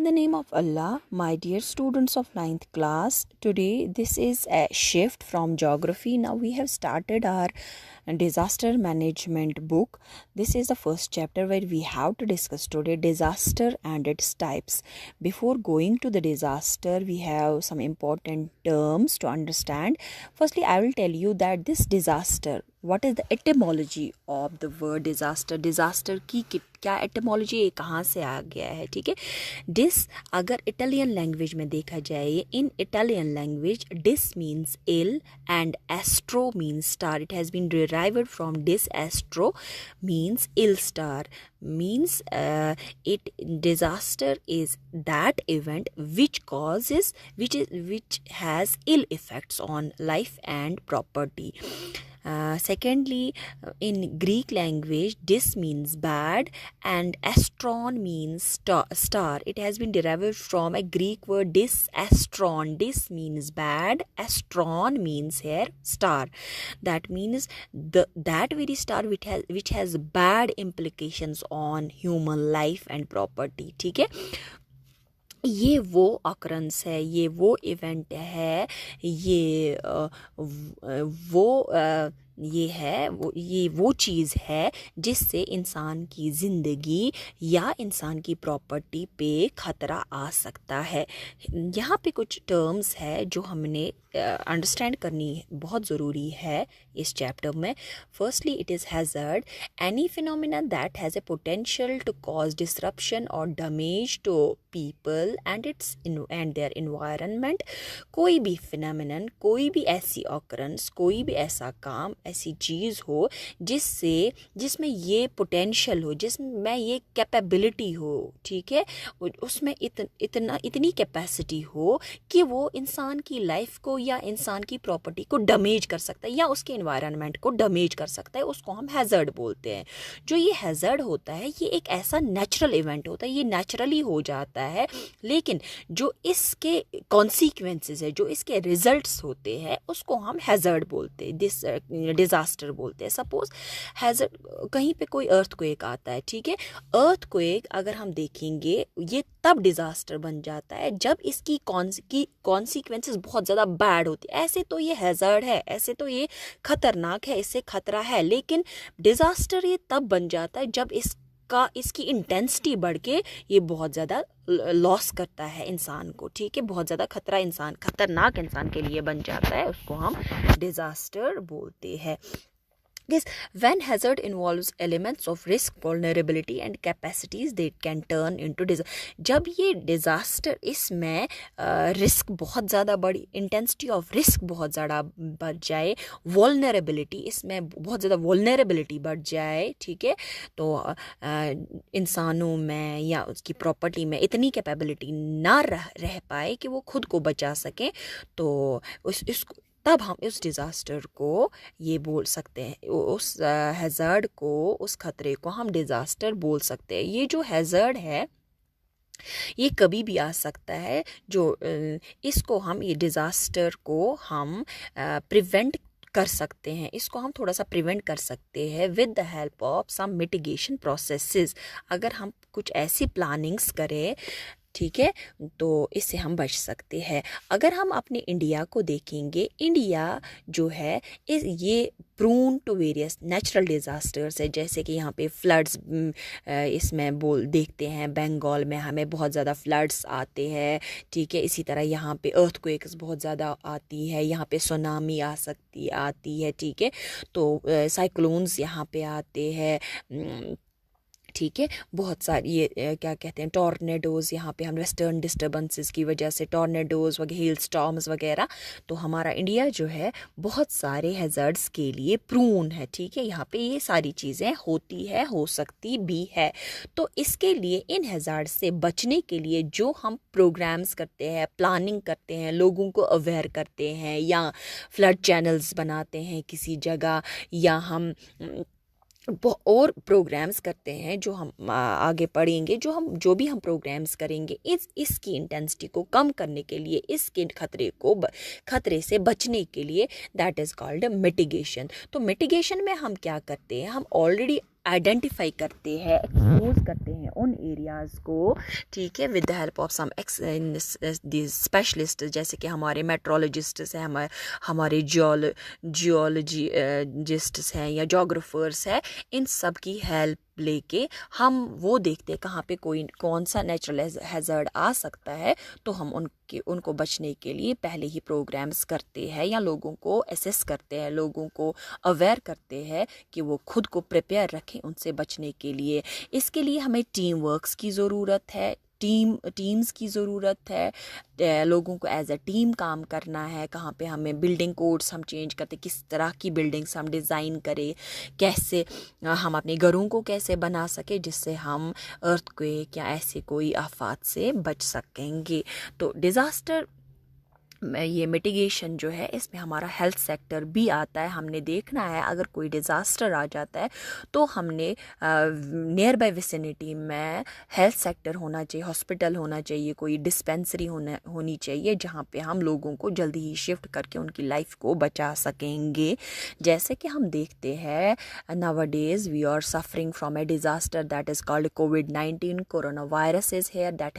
the name of Allah, my dear students of 9th class, today this is a shift from geography. Now we have started our disaster management book. This is the first chapter where we have to discuss today disaster and its types. Before going to the disaster, we have some important terms to understand. Firstly, I will tell you that this disaster, what is the etymology of the word disaster? Disaster की क्या etymology कहाँ से आ गया है, ठीक है. Dish अगर Italian language में देखा जाए, in Italian language dis means ill and astro means star. It has been derived from disastro means ill star, means disaster is that event which has ill effects on life and property. Secondly, in Greek language, dis means bad and astron means star. It has been derived from a Greek word disastron. Dis means bad, astron means here star. That means that very star which has bad implications on human life and property. ठीक है. ये वो occurrence है, ये वो event है, ये वो चीज़ है जिससे इंसान की ज़िंदगी या इंसान की प्रॉपर्टी पे ख़तरा आ सकता है. यहाँ पे कुछ टर्म्स है जो हमने अंडरस्टैंड करनी बहुत ज़रूरी है इस चैप्टर में. Firstly, it is hazard, any phenomena that has a potential to cause disruption और damage to people and their environment. कोई भी फिनोमिनन, कोई भी ऐसी ऑकरेंस, कोई भी ऐसा काम, ऐसी चीज़ हो जिसमें ये पोटेंशियल हो, जिसमें ये कैपेबिलिटी हो, ठीक है, उसमें इतनी कैपेसिटी हो कि वो इंसान की लाइफ को या इंसान की प्रॉपर्टी को डैमेज कर सकता है या उसके एनवायरनमेंट को डैमेज कर सकता है, उसको हम हैज़र्ड बोलते हैं. जो ये हैज़र्ड होता है, ये एक ऐसा नेचुरल इवेंट होता है, ये नेचुरली हो जाता है, लेकिन जो इसके कॉन्सिक्वेंसेस है, जो इसके रिजल्ट्स होते हैं, उसको हम हैज़र्ड बोलते हैं, डिजास्टर बोलते हैं. सपोज हैज़र्ड, कहीं पे कोई अर्थक्वेक आता है, ठीक है. अर्थक्वेक अगर हम देखेंगे, ये तब डिजास्टर बन जाता है जब इसकी कॉन्सिक्वेंसेस बहुत ज़्यादा बैड होती है. ऐसे तो ये हैज़र्ड है, ऐसे तो ये खतरनाक है, इससे खतरा है, लेकिन डिजास्टर ये तब बन जाता है जब इसकी इंटेंसिटी बढ़ के ये बहुत ज़्यादा लॉस करता है इंसान को, ठीक है. बहुत ज़्यादा खतरनाक इंसान के लिए बन जाता है, उसको हम डिजास्टर बोलते हैं. Yes, when hazard involves elements of risk, vulnerability and capacities, they can turn into disaster. जब ये डिज़ास्टर, इसमें रिस्क बहुत ज़्यादा बड़ी, इंटेंसिटी ऑफ रिस्क बहुत ज़्यादा बढ़ जाए, वल्नरेबिलिटी, इसमें बहुत ज़्यादा वल्नरेबिलिटी बढ़ जाए, ठीक है, तो इंसानों में या उसकी प्रॉपर्टी में इतनी कैपेबिलिटी ना रह पाए कि वो खुद को बचा सकें, तो तब हम उस डिज़ास्टर को ये बोल सकते हैं, उस हैज़र्ड को, उस खतरे को हम डिज़ास्टर बोल सकते हैं. ये जो हैज़र्ड है, ये कभी भी आ सकता है. इसको हम, ये डिज़ास्टर को हम प्रिवेंट कर सकते हैं, इसको हम थोड़ा सा प्रिवेंट कर सकते हैं with the help of some mitigation processes. अगर हम कुछ ऐसी प्लानिंग्स करें, ठीक है, तो इससे हम बच सकते हैं. अगर हम अपने इंडिया को देखेंगे, इंडिया जो है ये prone to various natural disasters है. जैसे कि यहाँ पे फ्लड्स, इसमें देखते हैं बंगाल में हमें बहुत ज़्यादा फ्लड्स आते हैं, ठीक है. इसी तरह यहाँ पे अर्थक्वेक्स बहुत ज़्यादा आती है, यहाँ पे सुनामी आती है, ठीक है. तो साइक्लोन्स यहाँ पे आते हैं, ठीक है. बहुत सारी ये क्या कहते हैं, टॉर्नेडोज़, यहाँ पे हम वेस्टर्न डिस्टर्बेंसेस की वजह से टॉर्नेडोज़ वगैरह, हेल स्टॉर्म्स वगैरह. तो हमारा इंडिया जो है बहुत सारे हैज़र्ड्स के लिए प्रून है, ठीक है. यहाँ पे ये सारी चीज़ें होती है, हो सकती भी है. तो इसके लिए, इन हैज़र्ड से बचने के लिए जो हम प्रोग्राम्स करते हैं, प्लानिंग करते हैं, लोगों को अवेयर करते हैं, या फ्लड चैनल्स बनाते हैं किसी जगह, या हम और प्रोग्राम्स करते हैं जो हम आगे पढ़ेंगे, जो भी हम प्रोग्राम्स करेंगे इसकी इंटेंसिटी को कम करने के लिए, इसके खतरे से बचने के लिए, दैट इज़ कॉल्ड मिटिगेशन. तो मिटिगेशन में हम क्या करते हैं, हम ऑलरेडी आइडेंटिफाई करते हैं, एक्सपोज करते हैं उन एरियाज़ को, ठीक है, with the help of some specialist, जैसे कि हमारे मेट्रोलॉजिस्ट्स हैं, हमारे जियोलॉजिस्ट्स हैं या जोग्राफर्स हैं, इन सब की हेल्प लेके हम वो देखते हैं कहाँ पे कौन सा नेचुरल हैज़र्ड आ सकता है, तो हम उनको बचने के लिए पहले ही प्रोग्राम्स करते हैं या लोगों को असेस करते हैं, लोगों को अवेयर करते हैं कि वो खुद को प्रिपेयर रखें उनसे बचने के लिए। इसके लिए हमें टीम वर्क्स की ज़रूरत है, टीम्स की ज़रूरत है, लोगों को एज अ टीम काम करना है। कहाँ पे हमें बिल्डिंग कोड्स हम चेंज करते, किस तरह की बिल्डिंग्स हम डिज़ाइन करें, कैसे हम अपने घरों को कैसे बना सके जिससे हम अर्थक्वेक या ऐसे कोई आफात से बच सकेंगे। तो डिज़ास्टर ये मिटिगेशन जो है इसमें हमारा हेल्थ सेक्टर भी आता है। हमने देखना है अगर कोई डिज़ास्टर आ जाता है तो हमने नियर बाय विसिनिटी में हेल्थ सेक्टर होना चाहिए, हॉस्पिटल होना चाहिए, कोई डिस्पेंसरी होनी चाहिए जहाँ पे हम लोगों को जल्दी ही शिफ्ट करके उनकी लाइफ को बचा सकेंगे। जैसे कि हम देखते हैं nowadays we are suffering from a disaster that is called COVID-19. Coronavirus is here that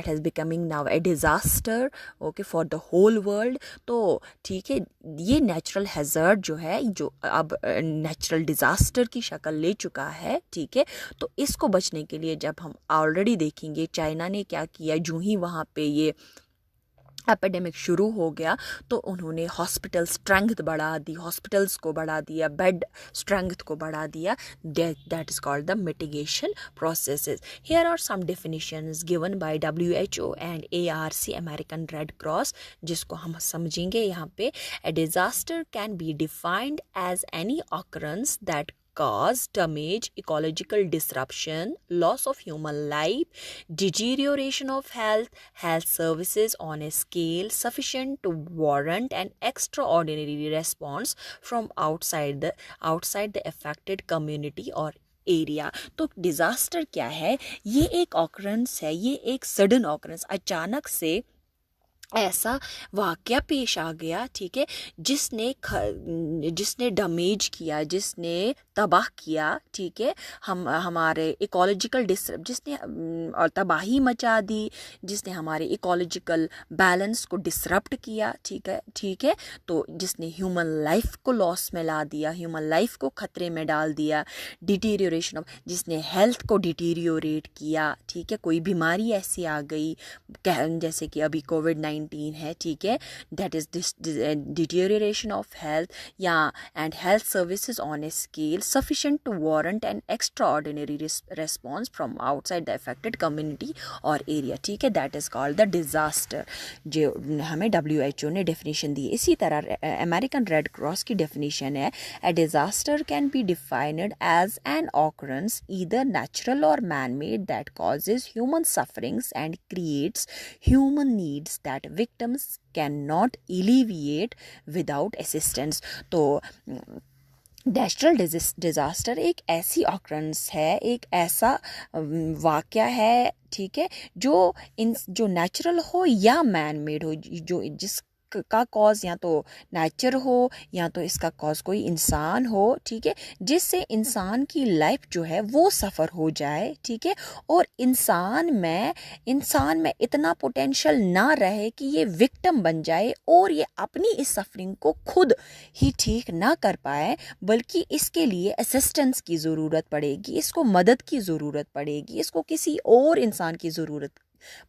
has becoming now a disaster okay for the whole world. तो ठीक है, ये नेचुरल हैज़र्ड जो है, जो अब नेचुरल डिज़ास्टर की शक्ल ले चुका है, ठीक है, तो इसको बचने के लिए जब हम ऑलरेडी देखेंगे चाइना ने क्या किया, जो ही वहाँ पे ये एपिडेमिक शुरू हो गया तो उन्होंने हॉस्पिटल स्ट्रेंथ बढ़ा दी, हॉस्पिटल्स को बढ़ा दिया, बेड स्ट्रेंथ को बढ़ा दिया। That is called the mitigation processes. Here are some definitions given by WHO and ARC, American Red Cross, जिसको हम समझेंगे यहाँ पे। A disaster can be defined as any occurrence that cause damage, ecological disruption, loss of human life, deterioration of health services on a scale sufficient to warrant an extraordinary response from outside the affected community or area. तो disaster क्या है? ये एक occurrence है, ये एक sudden occurrence, अचानक से ऐसा वाक़या पेश आ गया, ठीक है, जिसने डैमेज किया, जिसने तबाह किया, ठीक है, हमारे इकोलॉजिकल जिसने और तबाही मचा दी, जिसने हमारे इकोलॉजिकल बैलेंस को डिसरप्ट किया, ठीक है, तो जिसने ह्यूमन लाइफ को लॉस में ला दिया, ह्यूमन लाइफ को ख़तरे में डाल दिया, डिटीरियोरेशन ऑफ, जिसने हेल्थ को डिटीरियोरेट किया, ठीक है, कोई बीमारी ऐसी आ गई जैसे कि अभी COVID-19 है, ठीक है, that is deterioration of health या and health services on a scale sufficient to warrant an extraordinary response from outside the affected community और एरिया, ठीक है, that is called the disaster, जो हमें WHO ने डेफिनेशन दी। इसी तरह अमेरिकन रेड क्रॉस की डेफिनेशन है, a disaster can be defined as an occurrence either natural और man made that causes human sufferings and creates human needs that victims cannot alleviate without assistance। तो natural disaster एक ऐसी occurrence है, एक ऐसा वाक़या है, ठीक है, जो नेचुरल हो या मैन मेड हो, जो का कॉज या तो नेचर हो या तो इसका कॉज कोई इंसान हो, ठीक है, जिससे इंसान की लाइफ जो है वो सफ़र हो जाए, ठीक है, और इंसान में इतना पोटेंशियल ना रहे कि ये विक्टिम बन जाए और ये अपनी इस सफरिंग को खुद ही ठीक ना कर पाए, बल्कि इसके लिए असिस्टेंस की ज़रूरत पड़ेगी, इसको मदद की ज़रूरत पड़ेगी, इसको किसी और इंसान की ज़रूरत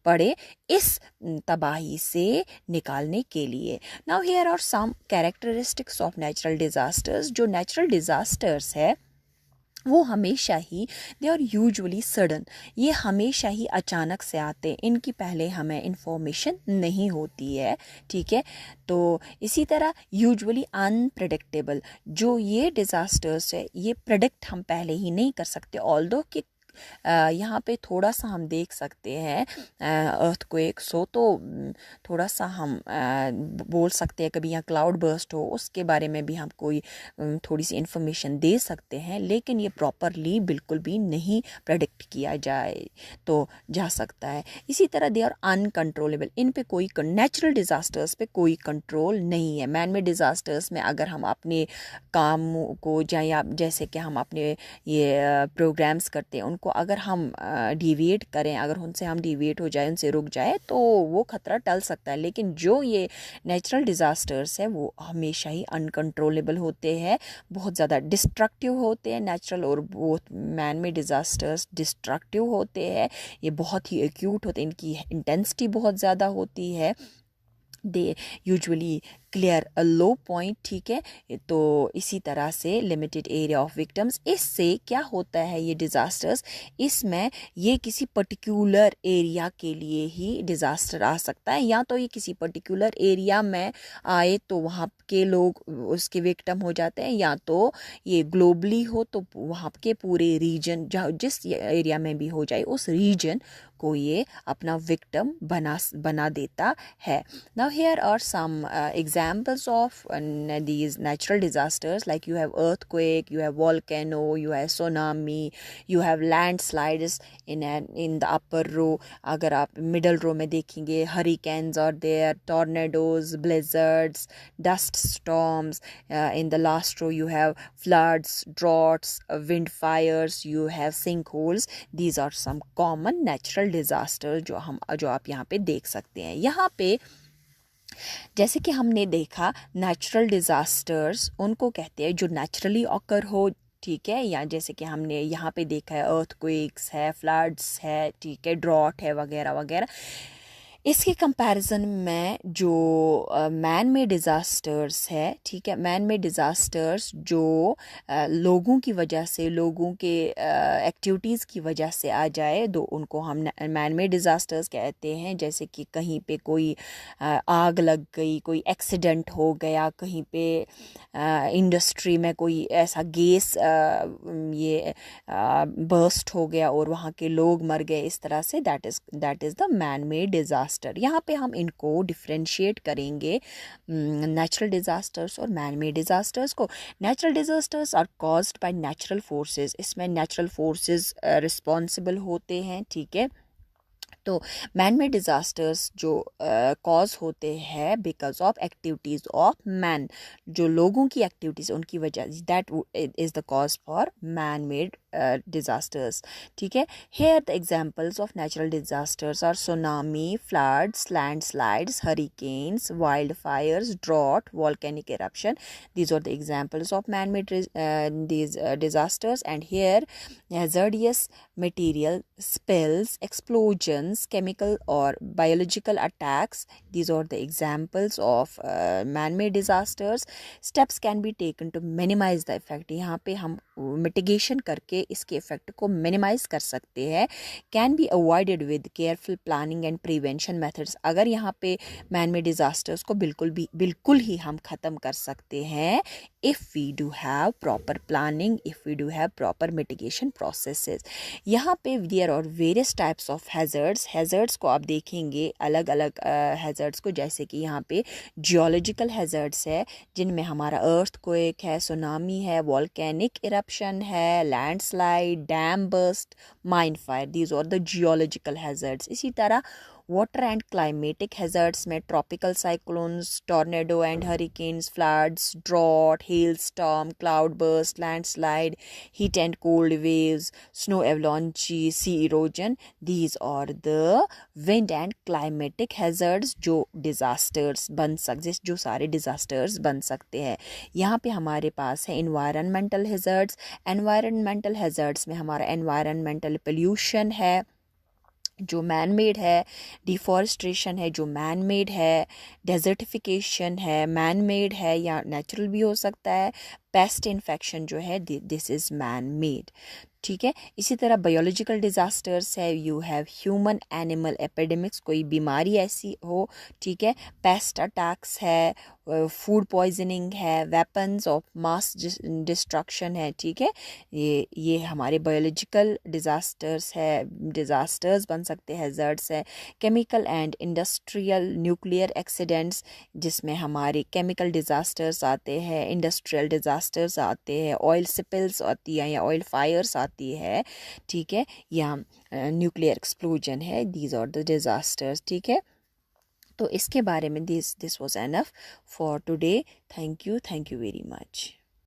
पड़े इस तबाही से निकालने के लिए। Now here are some characteristics of natural disasters. जो नेचुरल डिज़ास्टर्स है वो हमेशा ही दे आर यूजुअली सडन, ये हमेशा ही अचानक से आते हैं, इनकी पहले हमें इंफॉर्मेशन नहीं होती है, ठीक है, तो इसी तरह यूजुअली अनप्रेडिक्टेबल, जो ये डिज़ास्टर्स है ये प्रेडिक्ट हम पहले ही नहीं कर सकते, ऑल्दो कि यहाँ पे थोड़ा सा हम देख सकते हैं अर्थक्वेक तो थोड़ा सा हम बोल सकते हैं कभी यहाँ क्लाउड बर्स्ट हो, उसके बारे में भी हम कोई थोड़ी सी इंफॉर्मेशन दे सकते हैं, लेकिन ये प्रॉपरली बिल्कुल भी नहीं प्रेडिक्ट किया जाए तो जा सकता है। इसी तरह दे आर अनकंट्रोलेबल, इन पे कोई नेचुरल डिज़ास्टर्स पे कोई कंट्रोल नहीं है। मैन मेड डिज़ास्टर्स में अगर हम अपने काम को या जैसे कि हम अपने ये प्रोग्राम्स करते हैं उनको अगर हम डिविएट करें, अगर उनसे हम डिविएट हो जाए, उनसे रुक जाए तो वो खतरा टल सकता है। लेकिन जो ये नेचुरल डिज़ास्टर्स है वो हमेशा ही अनकंट्रोलेबल होते हैं, बहुत ज़्यादा डिस्ट्रक्टिव होते हैं। नेचुरल और बहुत मैन मेड डिज़ास्टर्स डिस्ट्रक्टिव होते हैं, ये बहुत ही एक्यूट होते हैं, इनकी इंटेंसिटी बहुत ज़्यादा होती है। They usually clear a low point, ठीक है। तो इसी तरह से लिमिटेड एरिया ऑफ विक्टिम्स, इससे क्या होता है ये डिज़ास्टर्स, इसमें ये किसी पर्टिकुलर एरिया के लिए ही डिज़ास्टर आ सकता है, या तो ये किसी पर्टिकुलर एरिया में आए तो वहाँ के लोग उसके विक्टिम हो जाते हैं, या तो ये ग्लोबली हो तो वहाँ के पूरे रीजन जिस एरिया में भी हो जाए उस रीजन को ये अपना विक्टिम बना देता है। Now here are some examples of these natural disasters, like you have earthquake, you have volcano, you have tsunami, you have landslides in the upper row. अगर आप middle row में देखेंगे, hurricanes are there, tornadoes, blizzards, dust storms. In the last row you have floods, droughts, wind fires, you have sinkholes. These are some common natural disasters जो आप यहाँ पे देख सकते हैं। यहाँ पे जैसे कि हमने देखा नेचुरल डिज़ास्टर्स उनको कहते हैं जो नेचुरली ऑकर हो, ठीक है, या जैसे कि हमने यहाँ पे देखा है अर्थक्वेक्स है, फ्लड्स है, ठीक है, ड्रॉट है वगैरह वगैरह। इसके कंपैरिजन में जो मैन मेड डिज़ास्टर्स है, ठीक है, मैन मेड डिज़ास्टर्स जो लोगों की वजह से, लोगों के एक्टिविटीज़ की वजह से आ जाए तो उनको हम मैन मेड डिज़ास्टर्स कहते हैं। जैसे कि कहीं पे कोई आग लग गई, कोई एक्सीडेंट हो गया, कहीं पे इंडस्ट्री में कोई ऐसा गैस ये बर्स्ट हो गया और वहाँ के लोग मर गए, इस तरह से that is the man made disaster. यहाँ पे हम इनको डिफरेंशिएट करेंगे, नेचुरल डिज़ास्टर्स और मैन मेड डिज़ास्टर्स को। Natural disasters are caused by natural forces, इसमें नेचुरल फोर्सेस रिस्पॉन्सिबल होते हैं, ठीक है। तो मैन मेड डिज़ास्टर्स जो कॉज होते हैं because of activities of man, जो लोगों की एक्टिविटीज़ उनकी वजह, that is the cause for man made disasters, ठीक है। Here the examples of natural disasters are tsunami, floods, landslides, hurricanes, wildfires, drought, volcanic eruption. These are the examples of man-made these disasters. And here hazardous material spills, explosions, chemical or biological attacks, these are the examples of man-made disasters. Steps can be taken to minimize the effect. यहाँ पे हम mitigation करके इसके effect को minimise कर सकते हैं। Can be avoided with careful planning and prevention methods. अगर यहाँ पे मैन मेड डिज़ास्टर्स को बिल्कुल ही हम ख़त्म कर सकते हैं if we do have proper planning, if we do have proper mitigation processes. यहाँ पे there are various types of hazards को आप देखेंगे अलग अलग hazards को, जैसे कि यहाँ पे geological hazards है जिनमें हमारा earthquake है, tsunami है, volcanic eruption है, landslide, dam burst, mine fire, these are the geological hazards. इसी तरह वाटर एंड क्लाइमेटिक हैज़र्ड्स में tropical cyclones, tornado and hurricanes, floods, drought, hail storm, cloud burst, landslide, heat and cold waves, snow avalanche, sea erosion, these are the wind and climatic hazards जो disasters बन सकते, जो सारे disasters बन सकते हैं। यहाँ पे हमारे पास है एनवायरनमेंटल हैज़र्ड्स। एनवायरनमेंटल हैज़र्ड्स में हमारा एनवायरनमेंटल पोल्यूशन है जो मैन मेड है, डिफॉरेस्ट्रेशन है जो मैन मेड है, डेजर्टिफिकेशन है मैन मेड है या नेचुरल भी हो सकता है, पेस्ट इन्फेक्शन जो है दिस इज़ मैन मेड, ठीक है। इसी तरह बायोलॉजिकल डिज़ास्टर्स है, you have human animal epidemics, कोई बीमारी ऐसी हो, ठीक है, पेस्ट अटैक्स है, फूड पॉइजनिंग है, वेपन्स ऑफ मास डिस्ट्रक्शन है, ठीक है। ये हमारे बायोलॉजिकल डिज़ास्टर्स बन सकते हैं, हैज़र्ड्स है। Chemical and industrial nuclear accidents, जिसमें हमारे केमिकल डिज़ास्टर्स आते हैं, इंडस्ट्रियल डिज़ास्टर्स आते हैं, ऑयल स्पिल्स आती है या ऑयल फायर्स आती है, ठीक है, या न्यूक्लियर एक्सप्लोजन है, दीज आर द डिज़ास्टर्स, ठीक है। तो इसके बारे में this was enough for today. Thank you very much.